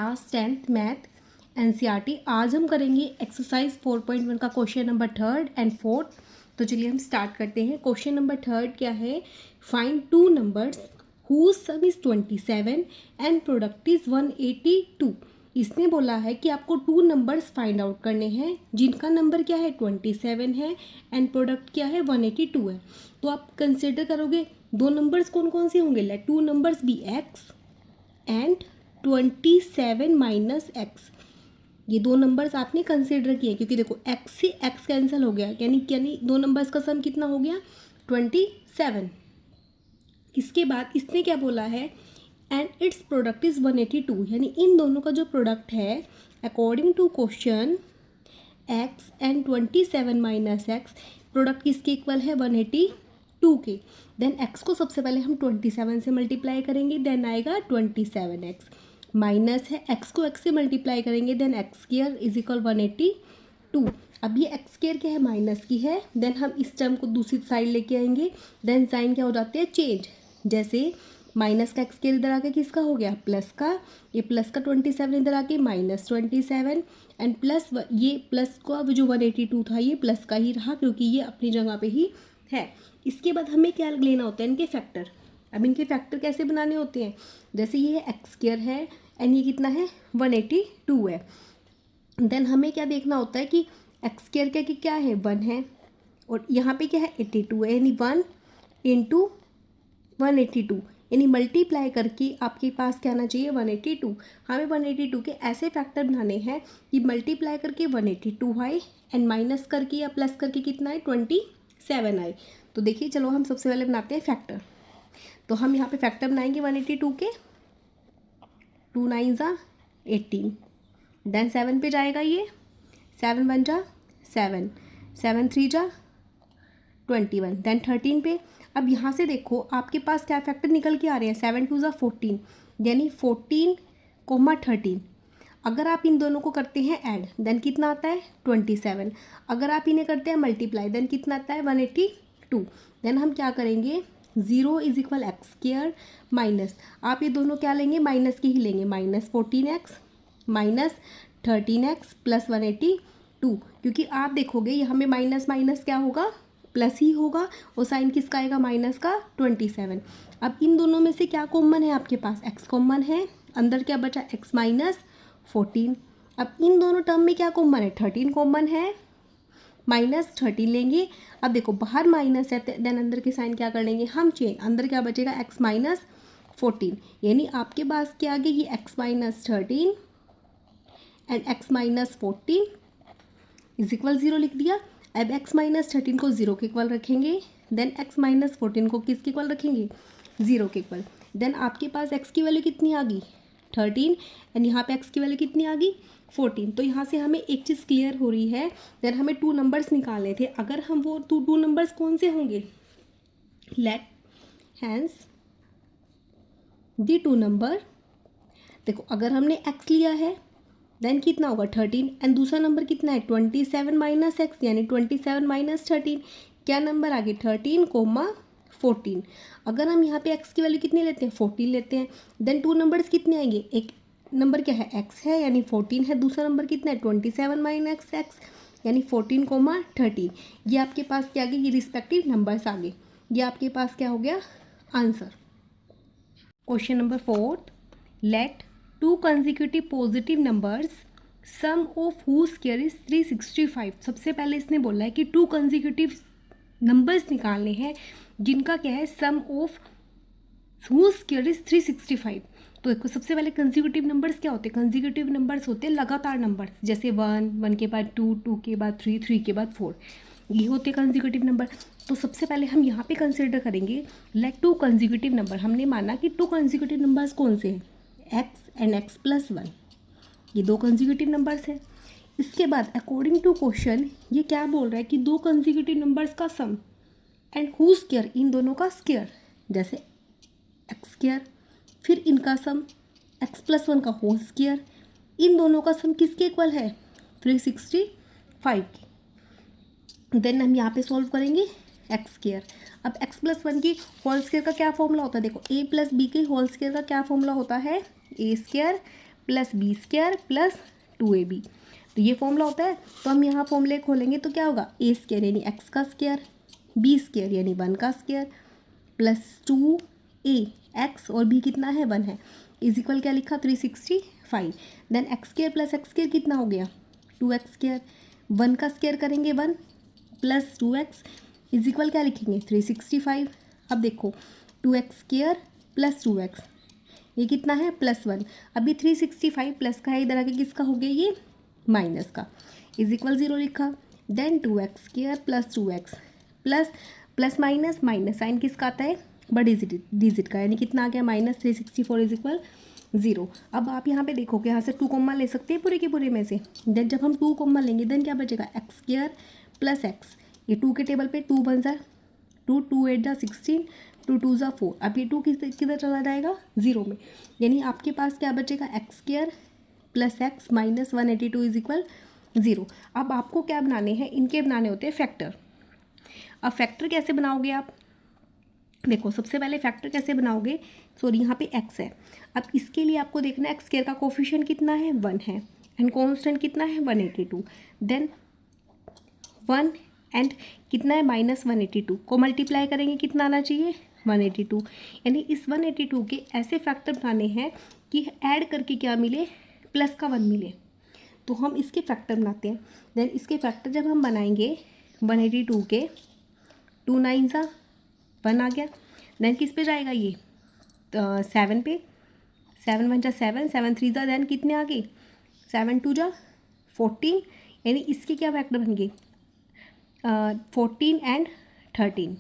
Class 10th math NCERT. आज हम करेंगे एक्सरसाइज 4.1 का question number 3rd and 4th। तो चलिए हम स्टार्ट करते हैं। क्वेश्चन नंबर 3rd क्या है, find two numbers whose sum is 27 and product is 182। इसने बोला है कि आपको टू नंबर्स फाइंड आउट करने हैं जिनका नंबर क्या है 27 है एंड प्रोडक्ट क्या है 182 है। तो आप कंसिडर करोगे दो नंबर्स कौन कौन से होंगे, let two numbers be x and 27 minus x. ये दो नंबर्स आपने कंसिडर किए क्योंकि देखो x से x कैंसिल हो गया, यानी दो नंबर्स का सम कितना हो गया 27। इसके बाद इसने क्या बोला है, एंड इट्स प्रोडक्ट इज़ 182, यानी इन दोनों का जो प्रोडक्ट है according to question x and 27 minus x, product किसके इक्वल है 182 के। देन x को सबसे पहले हम 27 से मल्टीप्लाई करेंगे, देन आएगा 27x माइनस है x को x से मल्टीप्लाई करेंगे, then x square is equal 182। अब ये एक्स स्क्वायर क्या है माइनस की है, देन हम इस टर्म को दूसरी साइड लेके आएंगे, देन साइन क्या हो जाते हैं चेंज। जैसे माइनस का एक्स स्क्वायर इधर आके किसका हो गया प्लस का, ये प्लस का 27 इधर आके -27 एंड प्लस ये प्लस को अब जो 182 था ये प्लस का ही रहा क्योंकि ये अपनी जगह पे ही है। इसके बाद हमें क्या लेना होता है इनके फैक्टर। अब इनके फैक्टर कैसे बनाने होते हैं, जैसे ये एक्स स्क्वायर है एंड ये कितना है 182 है। देन हमें क्या देखना होता है कि एक्स स्क्वायर क्या है 1 है और यहाँ पे क्या है 82 है, यानी 1 इंटू 182, यानी मल्टीप्लाई करके आपके पास क्या आना चाहिए 182। हमें 182 के ऐसे फैक्टर बनाने हैं कि मल्टीप्लाई करके 182 आए एंड माइनस करके या प्लस करके कितना है 27 आए। तो देखिए चलो हम सबसे पहले बनाते हैं फैक्टर। तो हम यहाँ पे फैक्टर बनाएंगे 182 के, 2 9 ज़ा 18, देन 7 पे जाएगा ये 7 1 जा 7, 7 3 जा 21, देन 13 पे। अब यहाँ से देखो आपके पास क्या फैक्टर निकल के आ रहे हैं 7 2 ज़ा 14, यानी 14 13। अगर आप इन दोनों को करते हैं ऐड देन कितना आता है 27। अगर आप इन्हें करते हैं मल्टीप्लाई देन कितना आता है 182। देन हम क्या करेंगे 0 is equal x square minus, आप ये दोनों क्या लेंगे माइनस के ही लेंगे, -14x माइनस 13x प्लस 182, क्योंकि आप देखोगे यहाँ में माइनस माइनस क्या होगा प्लस ही होगा और साइन किसका आएगा माइनस का 27। अब इन दोनों में से क्या कॉमन है आपके पास x कॉमन है, अंदर क्या बचा x माइनस 14। अब इन दोनों टर्म में क्या कॉमन है 13 कॉमन है, -13 लेंगे। अब देखो बाहर माइनस है देन अंदर के साइन क्या कर लेंगे हम चेंज, अंदर क्या बचेगा x माइनस 14, यानी आपके पास क्या आ गया ये x minus 13 and x minus 14 is equal 0 लिख दिया। अब x माइनस 13 को 0 के इक्वल रखेंगे, देन x माइनस 14 को किसके इक्वल रखेंगे 0 के इक्वल। देन आपके पास x की वैल्यू कितनी आ गई 13 एंड यहाँ पे x की वैल्यू कितनी आ गई 14। तो यहाँ से हमें एक चीज़ क्लियर हो रही है, देन हमें टू नंबर्स निकालने थे। अगर हम वो टू नंबर्स कौन से होंगे, let hence the two number. देखो अगर हमने x लिया है देन कितना होगा 13 एंड दूसरा नंबर कितना है 27 माइनस एक्स, यानी 27 माइनस 13, क्या नंबर आ गई 13 14। अगर हम यहाँ पे x की वैल्यू कितनी लेते हैं 14 लेते हैं, देन टू नंबर्स कितने आएंगे, एक नंबर क्या है x है यानी 14 है, दूसरा नंबर कितना है 27 माइनस एक्स यानी 14 13। ये आपके पास क्या आ गई, ये रिस्पेक्टिव नंबर्स आ गए। ये आपके पास क्या हो गया answer. Question number 4, let two consecutive positive numbers sum of whose square is 365। सबसे पहले इसने बोला है कि टू कंसेक्यूटिव नंबर्स निकालने हैं जिनका क्या है सम ऑफ हूज स्क्वायर इज 365। तो देखो सबसे पहले कंसेक्यूटिव नंबर्स क्या होते हैं, कंसेक्यूटिव नंबर्स होते हैं लगातार नंबर्स, जैसे 1 1 के बाद 2 2 के बाद 3 3 के बाद 4, ये होते कंसेक्यूटिव नंबर। तो सबसे पहले हम यहाँ पे कंसिडर करेंगे लाइक टू कंसेक्यूटिव नंबर। हमने माना कि टू कंसेक्यूटिव नंबर्स कौन से हैं x एंड x प्लस 1, ये दो कंसेक्यूटिव नंबर्स हैं। इसके बाद अकॉर्डिंग टू क्वेश्चन ये क्या बोल रहा है कि दो कंसेक्यूटिव नंबर्स का सम एंड हू स्क्वायर, इन दोनों का स्क्वायर, जैसे एक्स स्क्वायर फिर इनका सम x प्लस 1 का होल स्क्वायर, इन दोनों का सम किसके इक्वल है 365 की। देन हम यहाँ पे सॉल्व करेंगे एक्स स्क्वायर। अब x प्लस 1 की होल स्क्वायर का क्या फॉर्मूला होता है, देखो a प्लस बी के होल स्क्वायर का क्या फॉर्मूला होता है a square plus B square plus 2ab। तो ये फॉर्मूला होता है। तो हम यहाँ फॉर्मूले खोलेंगे तो क्या होगा, ए स्क्वायर यानी एक्स का स्क्वायर, बी स्क्वायर यानी 1 का स्क्वायर प्लस 2a, एक्स और बी कितना है 1 है, इज इक्वल क्या लिखा 365। Then x square plus x square कितना हो गया 2x स्क्वायर, 1 का स्क्वायर करेंगे 1 प्लस 2x इज इक्वल क्या लिखेंगे 365। अब देखो 2x स्क्वायर प्लस 2x ये कितना है +1। अभी 365 प्लस का है, इधर आके किसका हो गया ये माइनस का, इज इक्वल 0 लिखा। Then 2x square plus 2x plus plus minus minus sign किसका आता है बड़ी डिजिट का, यानी कितना आ गया -364 इज इक्वल 0। अब आप यहाँ पे देखो कि यहाँ से 2 कॉमन ले सकते हैं पूरे के पूरे में से। देन जब हम 2 कॉमन लेंगे देन क्या बचेगा एक्स स्क्वायर प्लस एक्स, ये 2 के टेबल पे 2 बन जाए 2, 2 8 जा 16, 2 2 जा 4। अब ये 2 किधर चला जाएगा 0 में, यानी आपके पास क्या बचेगा x square plus x minus 182 is equal 0। अब आपको क्या बनाने हैं, इनके बनाने होते हैं फैक्टर। अब फैक्टर कैसे बनाओगे आप, देखो सबसे पहले फैक्टर कैसे बनाओगे, सॉरी यहाँ पे x है। अब इसके लिए आपको देखना है एक्स स्क्वायर का कोफिशिएंट कितना है 1 है एंड कांस्टेंट कितना है 182। देन 1 एंड कितना है -182 को मल्टीप्लाई करेंगे कितना आना चाहिए 182, यानी इस 182 के ऐसे फैक्टर बनाने हैं कि ऐड करके क्या मिले प्लस का 1 मिले। तो हम इसके फैक्टर बनाते हैं। देन इसके फैक्टर जब हम बनाएंगे 182 के 2 9 सा 1 आ गया। देन किस पे जाएगा ये 7 पे, 7 1 जा 7, 7 3 जा देन कितने आ गए 7 2 जा 14, यानी इसके क्या फैक्टर बन गए 14 एंड 13।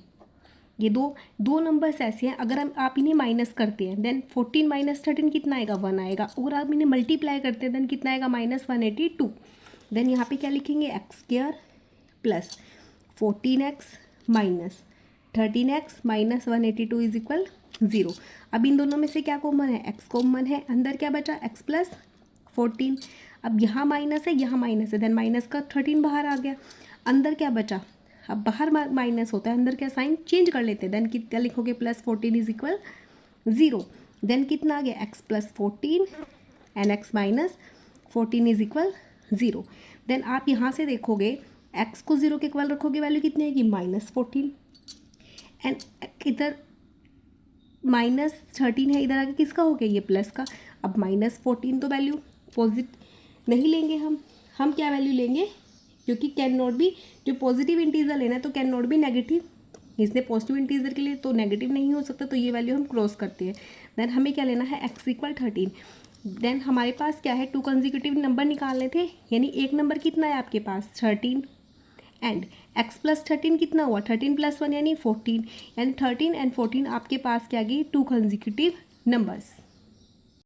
ये दो नंबर्स ऐसे हैं अगर आप इन्हें माइनस करते हैं देन 14 माइनस 13 कितना आएगा 1 आएगा, अगर आप इन्हें मल्टीप्लाई करते हैं देन कितना आएगा -182। देन यहाँ पे क्या लिखेंगे x square plus 14x minus 13x minus 182 is equal 0। अब इन दोनों में से क्या कॉमन है एक्स कॉमन है, अंदर क्या बचा x प्लस 14। अब यहाँ माइनस है यहाँ माइनस है देन माइनस का 13 बाहर आ गया, अंदर क्या बचा, अब बाहर माइनस होता है अंदर क्या साइन चेंज कर लेते हैं। देन कितना लिखोगे +14 इज इक्वल 0। देन कितना आ गया x plus 14 and x minus 14 is equal 0। Then आप यहाँ से देखोगे x को 0 के इक्वल रखोगे वैल्यू कितनी आएगी -14 एंड इधर -13 है, इधर आगे किसका हो गया ये प्लस का। अब -14 तो वैल्यू पॉजिटिव नहीं लेंगे हम क्या वैल्यू लेंगे, क्योंकि कैन नॉट बी, जो पॉजिटिव इंटीजर लेना है तो कैन नॉट बी नेगेटिव, इसलिए पॉजिटिव इंटीजर के लिए तो नेगेटिव नहीं हो सकता, तो ये वैल्यू हम क्रॉस करते हैं। देन हमें क्या लेना है x इक्वल 13। देन हमारे पास क्या है 2 कंसेक्यूटिव नंबर निकालने थे, यानी एक नंबर कितना है आपके पास 13 एंड x प्लस 13 कितना हुआ 13 + 1 यानी 14, यानी 13 एंड 14 आपके पास क्या गई 2 कंसेक्यूटिव नंबर्स।